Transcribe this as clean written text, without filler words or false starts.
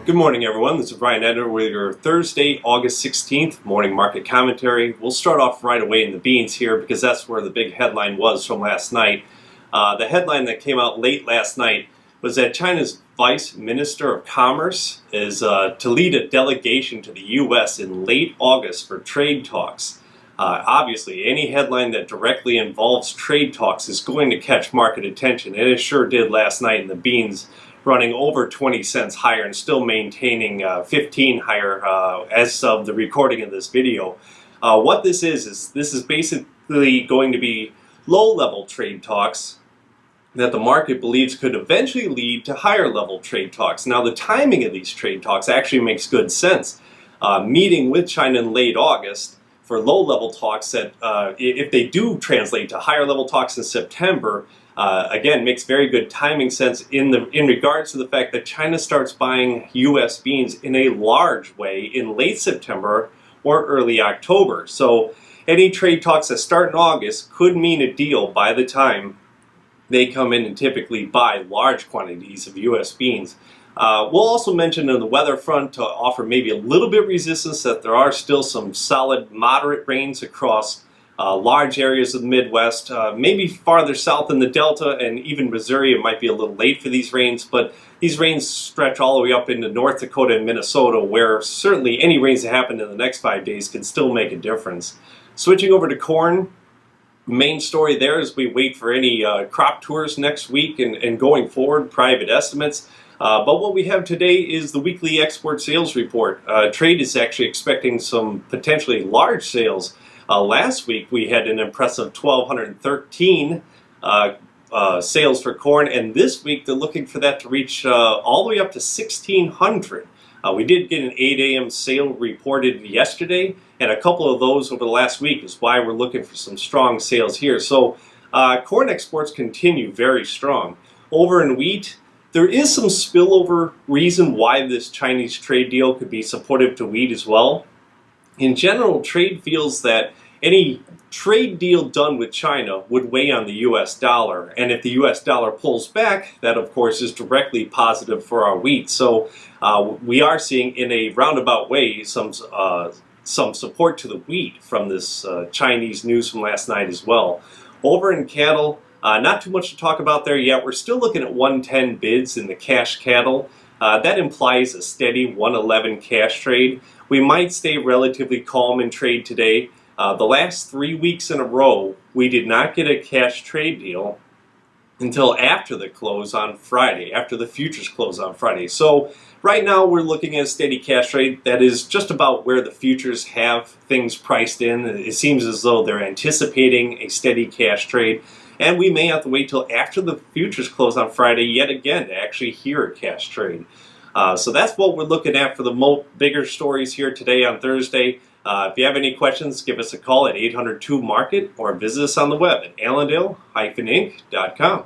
Good morning, everyone. This is Brian Edner with your Thursday, August 16th morning market commentary. We'll start off right away in the beans here because that's where the big headline was from last night. The headline that came out late last night was that China's Vice Minister of Commerce is to lead a delegation to the U.S. in late August for trade talks. Obviously, any headline that directly involves trade talks is going to catch market attention, and it sure did last night in the beans, running over 20 cents higher and still maintaining 15 higher as of the recording of this video. What this is basically going to be low-level trade talks that the market believes could eventually lead to higher-level trade talks. Now, the timing of these trade talks actually makes good sense. Meeting with China in late August for low-level talks that, if they do translate to higher-level talks in September, again, makes very good timing sense in regards to the fact that China starts buying U.S. beans in a large way in late September or early October. So any trade talks that start in August could mean a deal by the time they come in and typically buy large quantities of U.S. beans. We'll also mention on the weather front to offer maybe a little bit of resistance that there are still some solid moderate rains across large areas of the Midwest, maybe farther south in the Delta and even Missouri. It might be a little late for these rains, but these rains stretch all the way up into North Dakota and Minnesota, where certainly any rains that happen in the next 5 days can still make a difference. Switching over to corn, main story there is we wait for any crop tours next week and going forward, private estimates. But what we have today is the weekly export sales report. Trade is actually expecting some potentially large sales. Last week we had an impressive 1,213 sales for corn, and this week they're looking for that to reach all the way up to 1,600. We did get an 8 a.m. sale reported yesterday, and a couple of those over the last week is why we're looking for some strong sales here. So corn exports continue very strong. Over in wheat, there is some spillover reason why this Chinese trade deal could be supportive to wheat as well. In general, trade feels that any trade deal done with China would weigh on the U.S. dollar. And if the U.S. dollar pulls back, that of course is directly positive for our wheat. So we are seeing in a roundabout way some support to the wheat from this Chinese news from last night as well. Over in cattle, not too much to talk about there yet. We're still looking at 110 bids in the cash cattle. That implies a steady 111 cash trade. We might stay relatively calm in trade today. The last 3 weeks in a row, we did not get a cash trade deal until after the close on Friday, after the futures close on Friday. So right now we're looking at a steady cash trade that is just about where the futures have things priced in. It seems as though they're anticipating a steady cash trade, and we may have to wait till after the futures close on Friday yet again to actually hear a cash trade. So that's what we're looking at for the bigger stories here today on Thursday. If you have any questions, give us a call at 802-MARKET or visit us on the web at allendale-inc.com.